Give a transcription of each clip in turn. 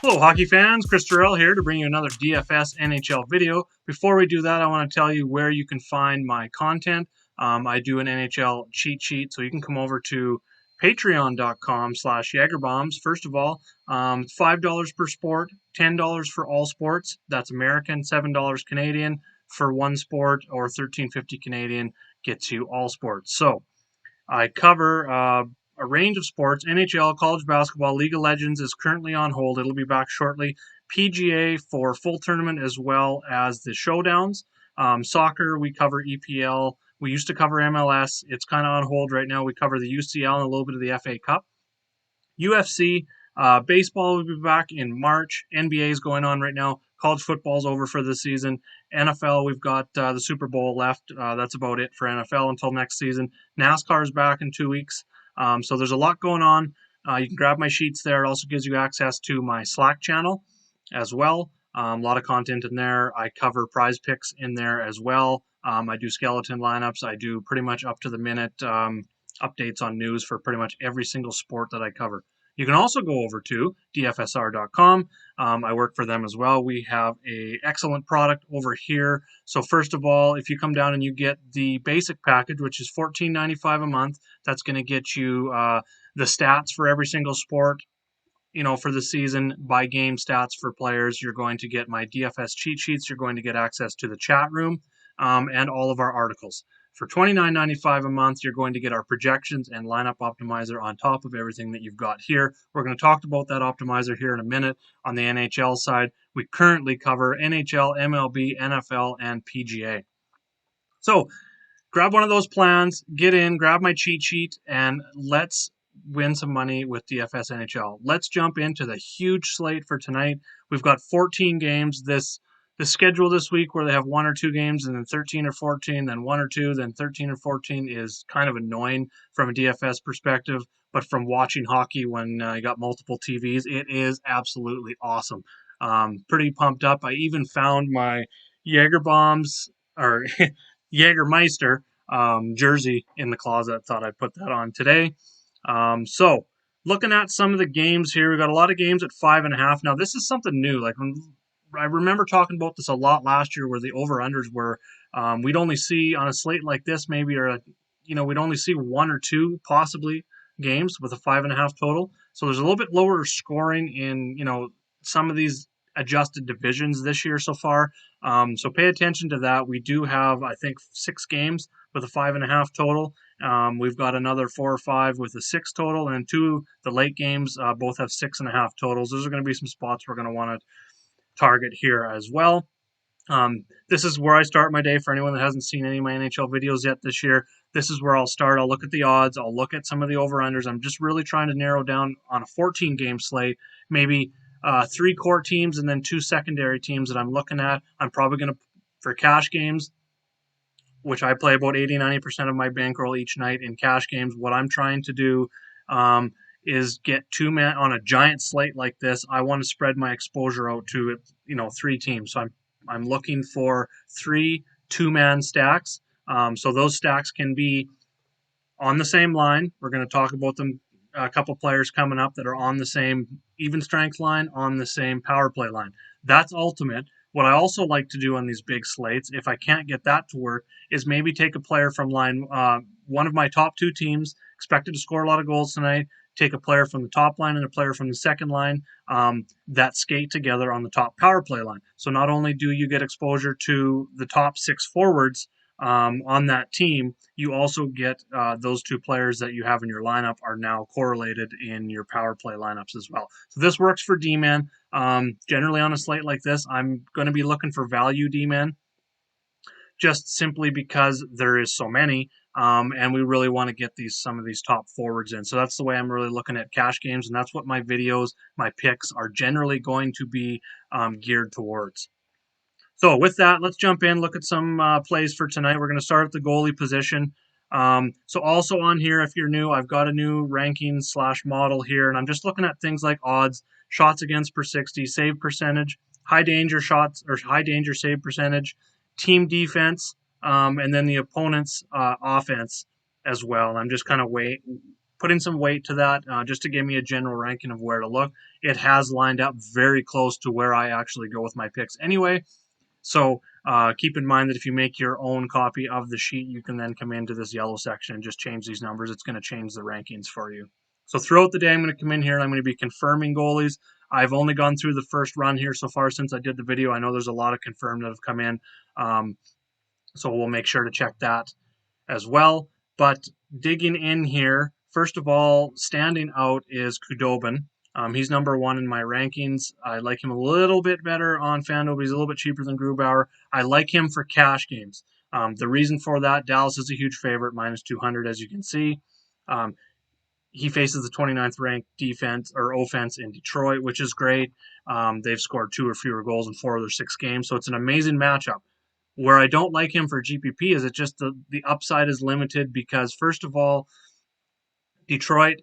Hello, hockey fans. Chris Terrell here to bring you another DFS NHL video. Before we do that, I want to tell you where you can find my content. I do an NHL cheat sheet, so you can come over to patreon.com/Jagerbombs. First of all, $5 per sport, $10 for all sports. That's American, $7 Canadian for one sport, or $13.50 Canadian gets you all sports. So I cover a range of sports. NHL, college basketball, League of Legends is currently on hold. It'll be back shortly. PGA for full tournament as well as the showdowns. Soccer, we cover EPL. We used to cover MLS. It's kind of on hold right now. We cover the UCL and a little bit of the FA Cup. UFC, baseball will be back in March. NBA is going on right now. College football's over for the season. NFL, we've got the Super Bowl left. That's about it for NFL until next season. NASCAR is back in 2 weeks. So there's a lot going on. You can grab my sheets there. It also gives you access to my Slack channel as well. A lot of content in there. I cover prize picks in there as well. I do skeleton lineups. I do pretty much up to the minute updates on news for pretty much every single sport that I cover. You can also go over to DFSR.com. I work for them as well. We have an excellent product over here. So first of all, if you come down and you get the basic package, which is $14.95 a month, that's going to get you the stats for every single sport, for the season, by game stats for players. You're going to get my DFS cheat sheets. You're going to get access to the chat room and all of our articles. For $29.95 a month, you're going to get our projections and lineup optimizer on top of everything that you've got here. We're going to talk about that optimizer here in a minute. On the NHL side, we currently cover NHL, MLB, NFL, and PGA. So grab one of those plans, get in, grab my cheat sheet, and let's win some money with DFS NHL. Let's jump into the huge slate for tonight. We've got 14 games. The schedule this week where they have 1 or 2 games and then 13 or 14, then 1 or 2, then 13 or 14 is kind of annoying from a DFS perspective. But from watching hockey when you got multiple TVs, it is absolutely awesome. Pretty pumped up. I even found my Jaeger bombs or Jägermeister jersey in the closet. Thought I'd put that on today. So looking at some of the games here, we got a lot of games at 5.5. Now this is something new. Like I remember talking about this a lot last year, where the over/unders were we'd only see on a slate like this maybe, or we'd only see 1 or 2 possibly games with a 5.5 total. So there's a little bit lower scoring in some of these adjusted divisions this year so far. So pay attention to that. We do have, I think, 6 games with a 5.5 total. We've got another 4 or 5 with a 6 total, and 2 the late games both have 6.5 totals. Those are going to be some spots we're going to want to target here as well. This is where I start my day for anyone that hasn't seen any of my NHL videos yet this year. This is where I'll start. I'll look at the odds. I'll look at some of the over-unders. I'm just really trying to narrow down on a 14-game slate, maybe 3 core teams and then 2 secondary teams that I'm looking at. I'm probably going to, for cash games, which I play about 80-90% of my bankroll each night in cash games, what I'm trying to do is get 2 men on a giant slate like this. I want to spread my exposure out to 3 teams. So I'm looking for 3 2-man stacks. So those stacks can be on the same line. We're going to talk about them. A couple players coming up that are on the same even strength line, on the same power play line. That's ultimate. What I also like to do on these big slates, if I can't get that to work, is maybe take a player from line one of my top 2 teams, expected to score a lot of goals tonight, take a player from the top line and a player from the second line that skate together on the top power play line. So not only do you get exposure to the top 6 forwards on that team, you also get those 2 players that you have in your lineup are now correlated in your power play lineups as well. So this works for D-man. Generally on a slate like this, I'm going to be looking for value D-man, just simply because there is so many, and we really want to get some of these top forwards in. So that's the way I'm really looking at cash games, and that's what my videos, my picks are generally going to be geared towards. So with that, let's jump in, look at some plays for tonight. We're going to start at the goalie position. So also on here, if you're new, I've got a new ranking / model here, and I'm just looking at things like odds, shots against per 60, save percentage, high danger shots or high danger save percentage, team defense, and then the opponent's offense as well. And I'm just kind of putting some weight to that just to give me a general ranking of where to look. It has lined up very close to where I actually go with my picks anyway. So keep in mind that if you make your own copy of the sheet, you can then come into this yellow section and just change these numbers. It's going to change the rankings for you. So throughout the day, I'm going to come in here and I'm going to be confirming goalies. I've only gone through the first run here so far since I did the video. I know there's a lot of confirmed that have come in. So we'll make sure to check that as well. But digging in here, first of all, standing out is Khudobin. He's number one in my rankings. I like him a little bit better on FanDuel, but he's a little bit cheaper than Grubauer. I like him for cash games. The reason for that, Dallas is a huge favorite, minus 200, as you can see. He faces the 29th ranked defense or offense in Detroit, which is great. They've scored 2 or fewer goals in 4 of their 6 games, so it's an amazing matchup. Where I don't like him for GPP is it just the upside is limited because, first of all, Detroit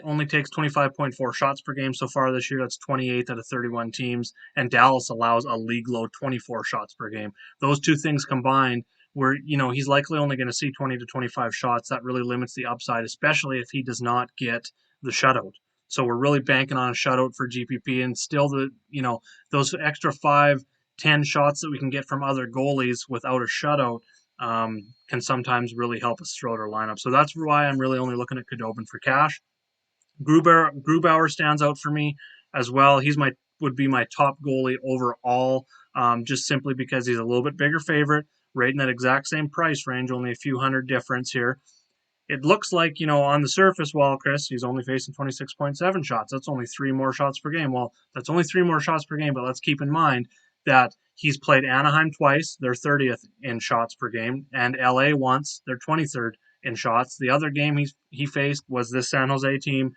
only takes 25.4 shots per game so far this year. That's 28th out of 31 teams. And Dallas allows a league low 24 shots per game. Those two things combined, where he's likely only going to see 20 to 25 shots. That really limits the upside, especially if he does not get the shutout. So we're really banking on a shutout for GPP, and still those extra 5-10 shots that we can get from other goalies without a shutout can sometimes really help us throw out our lineup. So that's why I'm really only looking at Khudobin for cash. Grubauer stands out for me as well. Would be my top goalie overall, just simply because he's a little bit bigger favorite, right in that exact same price range, only a few hundred difference here. It looks like, on the surface, well, Chris, he's only facing 26.7 shots. That's only 3 more shots per game. Well, that's only 3 more shots per game, but let's keep in mind that he's played Anaheim twice. They're 30th in shots per game, and LA once. They're 23rd in shots. The other game he faced was this San Jose team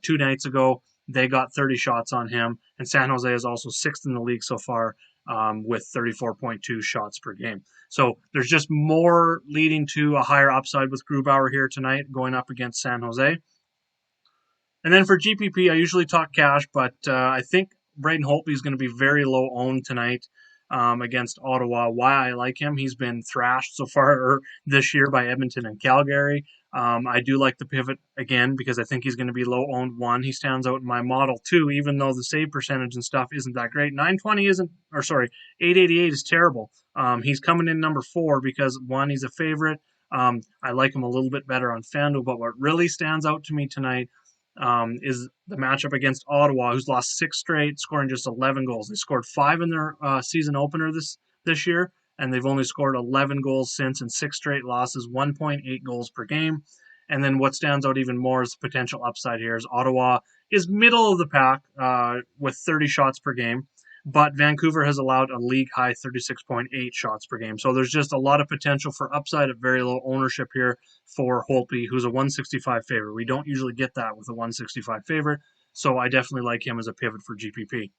2 nights ago. They got 30 shots on him, and San Jose is also 6th in the league so far with 34.2 shots per game. So there's just more leading to a higher upside with Grubauer here tonight going up against San Jose. And then for GPP, I usually talk cash, but I think Braden Holtby is going to be very low owned tonight against Ottawa. Why I like him, he's been thrashed so far this year by Edmonton and Calgary. I do like the pivot again because I think he's going to be low owned. 1, he stands out in my model. 2, even though the save percentage and stuff isn't that great, 920 isn't, or sorry, 888 is terrible. He's coming in number 4 because 1, he's a favorite. I like him a little bit better on FanDuel, but what really stands out to me tonight is the matchup against Ottawa, who's lost 6 straight, scoring just 11 goals. They scored 5 in their season opener this year, and they've only scored 11 goals since, and 6 straight losses, 1.8 goals per game. And then what stands out even more is the potential upside here is Ottawa is middle of the pack with 30 shots per game, but Vancouver has allowed a league-high 36.8 shots per game. So there's just a lot of potential for upside at very low ownership here for Holtby, who's a 165 favorite. We don't usually get that with a 165 favorite, so I definitely like him as a pivot for GPP.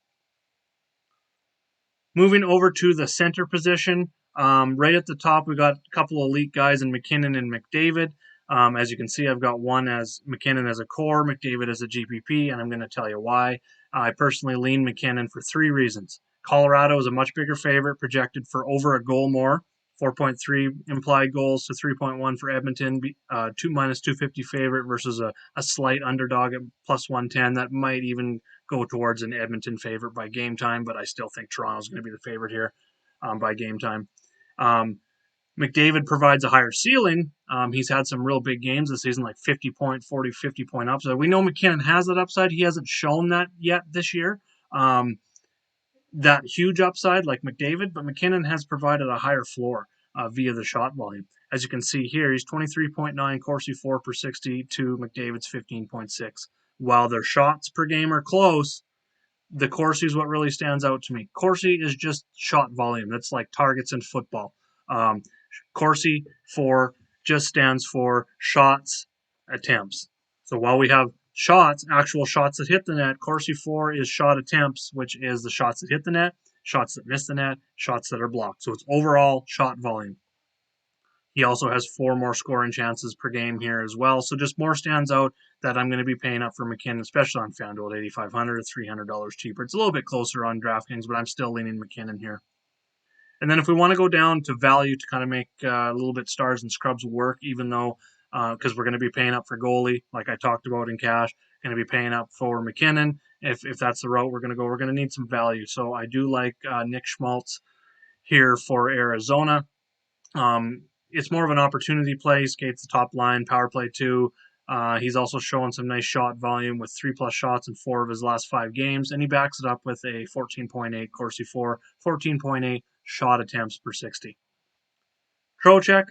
Moving over to the center position, right at the top, we got a couple elite guys in McKinnon and McDavid. As you can see, I've got one as McKinnon as a core, McDavid as a GPP, and I'm going to tell you why. I personally lean McKinnon for 3 reasons. Colorado is a much bigger favorite, projected for over a goal more, 4.3 implied goals to 3.1 for Edmonton, minus 250 favorite versus a slight underdog at plus 110. That might even go towards an Edmonton favorite by game time, but I still think Toronto's going to be the favorite here by game time. McDavid provides a higher ceiling. He's had some real big games this season, like 50 point, 40, 50 point upside. We know McKinnon has that upside. He hasn't shown that yet this year. That huge upside like McDavid, but McKinnon has provided a higher floor via the shot volume. As you can see here, he's 23.9, Corsi 4 per 60 to McDavid's 15.6. While their shots per game are close, the Corsi is what really stands out to me. Corsi is just shot volume. That's like targets in football. Corsi 4 just stands for shots attempts. So while we have shots, actual shots that hit the net, Corsi 4 is shot attempts, which is the shots that hit the net, shots that miss the net, shots that are blocked. So it's overall shot volume. He also has 4 more scoring chances per game here as well. So just more stands out that I'm going to be paying up for McKinnon, especially on FanDuel at $8,500 or $300 cheaper. It's a little bit closer on DraftKings, but I'm still leaning McKinnon here. And then if we want to go down to value to kind of make a little bit stars and scrubs work, even though because we're going to be paying up for goalie, like I talked about in cash. Going to be paying up for McKinnon. If that's the route we're going to go, we're going to need some value. So I do like Nick Schmaltz here for Arizona. It's more of an opportunity play. Skates the top line, power play too. He's also showing some nice shot volume with 3+ shots in 4 of his last 5 games, and he backs it up with a 14.8 Corsi for 14.8 shot attempts per 60. Trocheck,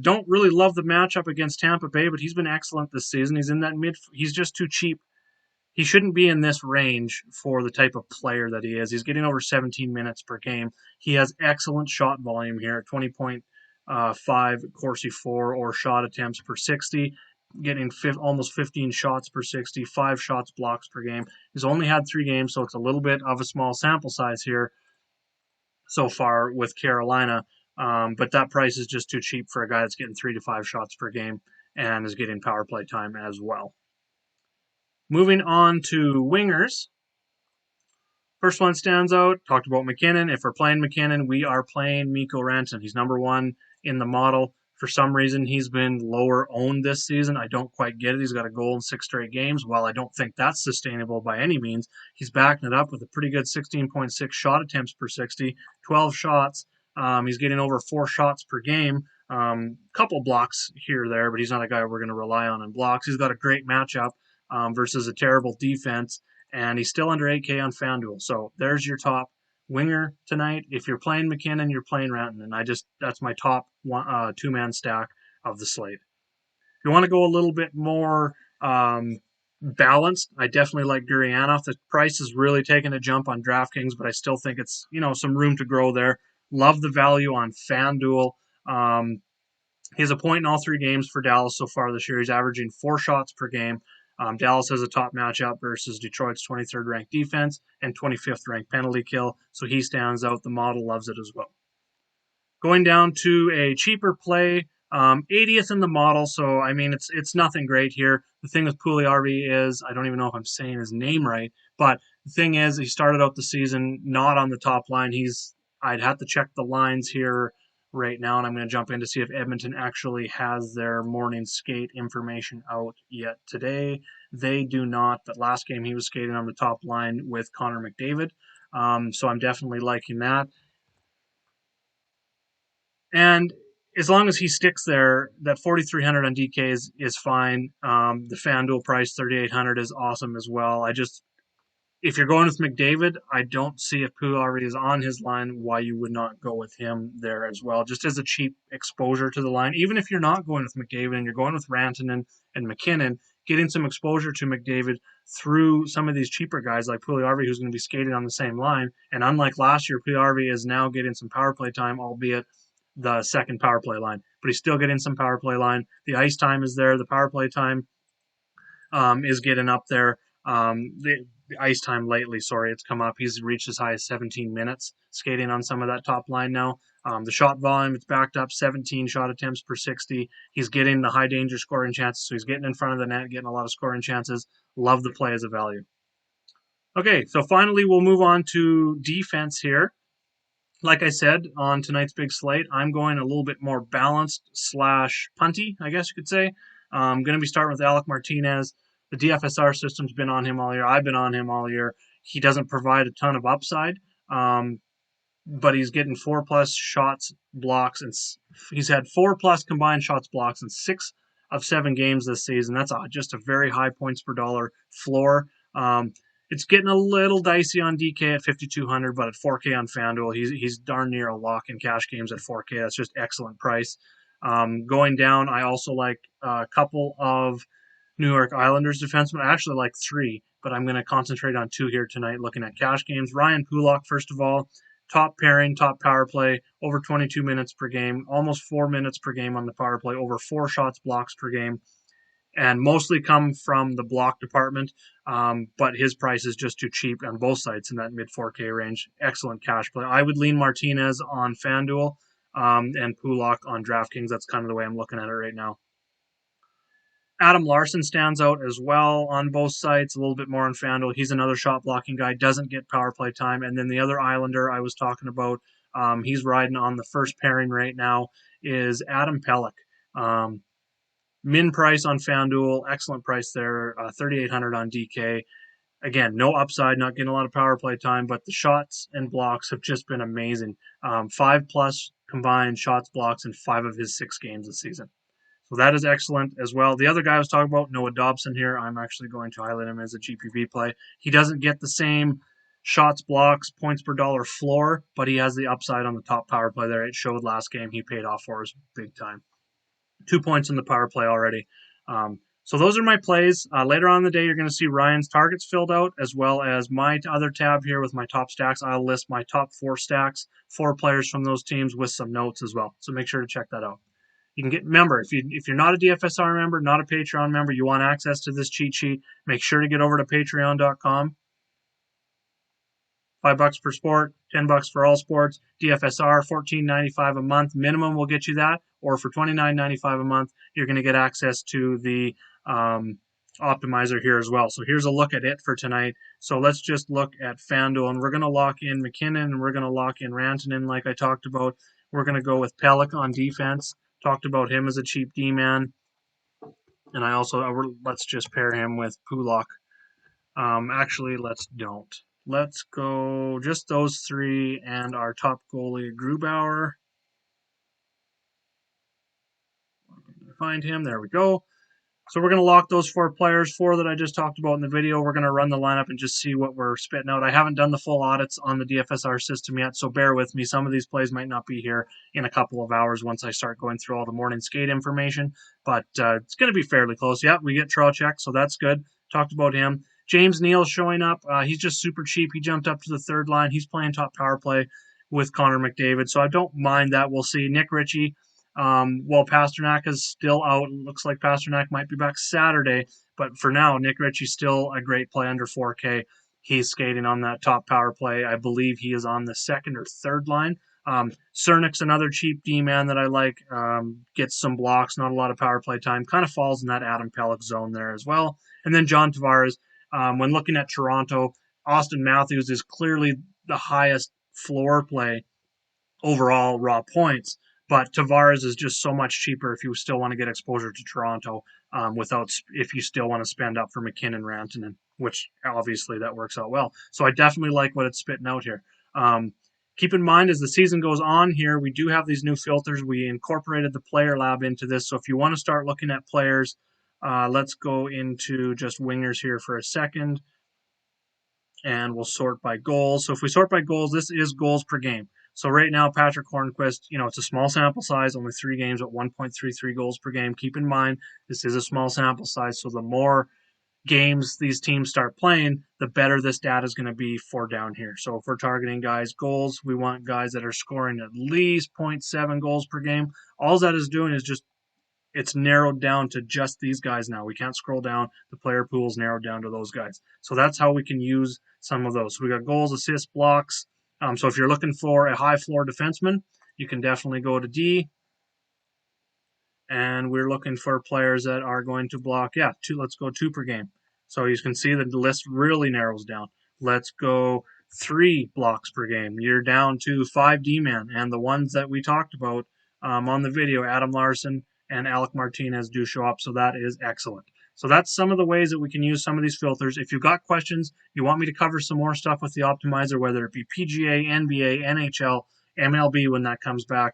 don't really love the matchup against Tampa Bay, but he's been excellent this season. He's in that mid. He's just too cheap. He shouldn't be in this range for the type of player that he is. He's getting over 17 minutes per game. He has excellent shot volume here at 20.5 Corsi for or shot attempts per 60, getting almost 15 shots per 60, 5 shots blocks per game. He's only had 3 games, so it's a little bit of a small sample size here so far with Carolina. But that price is just too cheap for a guy that's getting 3 to 5 shots per game and is getting power play time as well. Moving on to wingers. First one stands out. Talked about McKinnon. If we're playing McKinnon, we are playing Mikko Rantanen. He's number 1 in the model. For some reason, he's been lower owned this season. I don't quite get it. He's got a goal in 6 straight games. While I don't think that's sustainable by any means, he's backing it up with a pretty good 16.6 shot attempts per 60, 12 shots. He's getting over 4 shots per game. Couple blocks here or there, but he's not a guy we're going to rely on in blocks. He's got a great matchup versus a terrible defense, and he's still under 8K on FanDuel. So there's your top winger tonight. If you're playing McKinnon, you're playing Rantanen. That's my top 2-man stack of the slate. If you want to go a little bit more balanced, I definitely like Gurianov. The price is really taking a jump on DraftKings, but I still think it's some room to grow there. Love the value on FanDuel. He has a point in all 3 games for Dallas so far this year. He's averaging 4 shots per game. Dallas has a top matchup versus Detroit's 23rd ranked defense and 25th ranked penalty kill, so he stands out. The model loves it as well. Going down to a cheaper play, 80th in the model, so I mean it's nothing great here. The thing with Puljujärvi is, I don't even know if I'm saying his name right, but the thing is, he started out the season not on the top line. I'd have to check the lines here right now, and I'm going to jump in to see if Edmonton actually has their morning skate information out yet today. They do not, but last game he was skating on the top line with Connor McDavid, so I'm definitely liking that. And as long as he sticks there, that 4,300 on DK is fine. The FanDuel price 3,800 is awesome as well. If you're going with McDavid, I don't see if Puljujärvi is on his line why you would not go with him there as well, just as a cheap exposure to the line. Even if you're not going with McDavid and you're going with Rantanen and McKinnon, getting some exposure to McDavid through some of these cheaper guys like Puljujärvi, who's going to be skating on the same line. And unlike last year, Puljujärvi is now getting some power play time, albeit the second power play line, but he's still getting some power play line. The ice time is there. The power play time is getting up there. The ice time lately, it's come up. He's reached as high as 17 minutes skating on some of that top line now. The shot volume, it's backed up 17 shot attempts per 60. He's getting the high danger scoring chances, so he's getting in front of the net, getting a lot of scoring chances. Love the play as a value. Okay, so finally we'll move on to defense here. Like I said, on tonight's big slate, I'm going a little bit more balanced / punty, I guess you could say. I'm going to be starting with Alec Martinez. The DFSR system's been on him all year. I've been on him all year. He doesn't provide a ton of upside, but he's getting 4+ shots, blocks, and he's had 4+ combined shots, blocks in 6 of 7 games this season. That's just a very high points per dollar floor. It's getting a little dicey on DK at 5,200, but at 4K on FanDuel, he's darn near a lock in cash games at 4K. That's just excellent price. Going down, I also like a couple of New York Islanders defensemen. I actually like 3, but I'm going to concentrate on 2 here tonight looking at cash games. Ryan Pulock, first of all, top pairing, top power play, over 22 minutes per game, almost 4 minutes per game on the power play, over 4 shots, blocks per game, and mostly come from the block department, but his price is just too cheap on both sides in that mid 4K range. Excellent cash play. I would lean Martinez on FanDuel and Pulock on DraftKings. That's kind of the way I'm looking at it right now. Adam Larson stands out as well on both sides, a little bit more on FanDuel. He's another shot blocking guy, doesn't get power play time. And then the other Islander I was talking about, he's riding on the first pairing right now, is Adam Pelech. Min price on FanDuel, excellent price there, 3,800 on DK. Again, no upside, not getting a lot of power play time, but the shots and blocks have just been amazing. 5+ combined shots, blocks in 5 of his 6 games this season. So that is excellent as well. The other guy I was talking about, Noah Dobson here, I'm actually going to highlight him as a GPP play. He doesn't get the same shots, blocks, points per dollar floor, but he has the upside on the top power play there. It showed last game. He paid off for us big time. 2 points in the power play already. So those are my plays. Later on in the day, you're going to see Ryan's targets filled out, as well as my other tab here with my top stacks. I'll list my top 4 stacks, 4 players from those teams with some notes as well. So make sure to check that out. You can remember, if you're not a DFSR member, not a Patreon member, you want access to this cheat sheet, make sure to get over to patreon.com. $5 per sport, $10 for all sports. DFSR, $14.95 a month minimum will get you that, or for $29.95 a month, you're going to get access to the optimizer here as well. So here's a look at it for tonight. So let's just look at FanDuel, and we're going to lock in McKinnon, and we're going to lock in Rantanen like I talked about. We're going to go with Pelech on defense. Talked about him as a cheap D-man. And I also, let's just pair him with Pulock. Actually, let's don't. Let's go just those 3 and our top goalie, Grubauer. Find him. There we go. So we're going to lock those 4 players, 4 that I just talked about in the video. We're going to run the lineup and just see what we're spitting out. I haven't done the full audits on the DFSR system yet, so bear with me. Some of these plays might not be here in a couple of hours once I start going through all the morning skate information, but it's going to be fairly close. Yeah, we get Trocheck, so that's good. Talked about him. James Neal's showing up. He's just super cheap. He jumped up to the 3rd line. He's playing top power play with Connor McDavid, so I don't mind that. We'll see. Nick Ritchie. Well, Pasternak is still out. Looks like Pasternak might be back Saturday, but for now, Nick Ritchie's still a great play under 4K. He's skating on that top power play. I believe he is on the 2nd or 3rd line. Cernik's another cheap D-man that I like. Gets some blocks, not a lot of power play time. Kind of falls in that Adam Pelech zone there as well. And then John Tavares. When looking at Toronto, Austin Matthews is clearly the highest floor play overall raw points. But Tavares is just so much cheaper if you still want to get exposure to Toronto if you still want to spend up for McKinnon, Rantanen, which obviously that works out well. So I definitely like what it's spitting out here. Keep in mind, as the season goes on here, we do have these new filters. We incorporated the player lab into this. So if you want to start looking at players, let's go into just wingers here for a second. And we'll sort by goals. So if we sort by goals, this is goals per game. So right now, Patrick Hornquist, it's a small sample size, only 3 games at 1.33 goals per game. Keep in mind, this is a small sample size, so the more games these teams start playing, the better this data is going to be for down here. So if we're targeting guys' goals, we want guys that are scoring at least 0.7 goals per game. All that is doing is just it's narrowed down to just these guys now. We can't scroll down. The player pool is narrowed down to those guys. So that's how we can use some of those. So we got goals, assists, blocks. So if you're looking for a high floor defenseman, you can definitely go to D. And we're looking for players that are going to block, 2. Let's go 2 per game. So you can see the list really narrows down. Let's go 3 blocks per game. You're down to 5 D-man. And the ones that we talked about on the video, Adam Larson and Alec Martinez do show up. So that is excellent. So that's some of the ways that we can use some of these filters. If you've got questions, you want me to cover some more stuff with the optimizer, whether it be PGA, NBA, NHL, MLB when that comes back,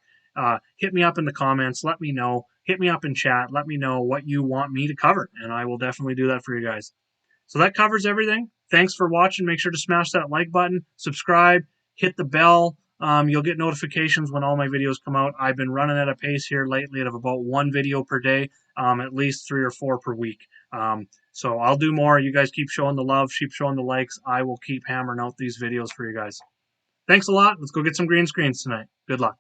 hit me up in the comments. Let me know. Hit me up in chat. Let me know what you want me to cover, and I will definitely do that for you guys. So that covers everything. Thanks for watching. Make sure to smash that like button, subscribe, hit the bell. You'll get notifications when all my videos come out. I've been running at a pace here lately of about 1 video per day, at least 3 or 4 per week. So I'll do more. You guys keep showing the love, keep showing the likes. I will keep hammering out these videos for you guys. Thanks a lot. Let's go get some green screens tonight. Good luck.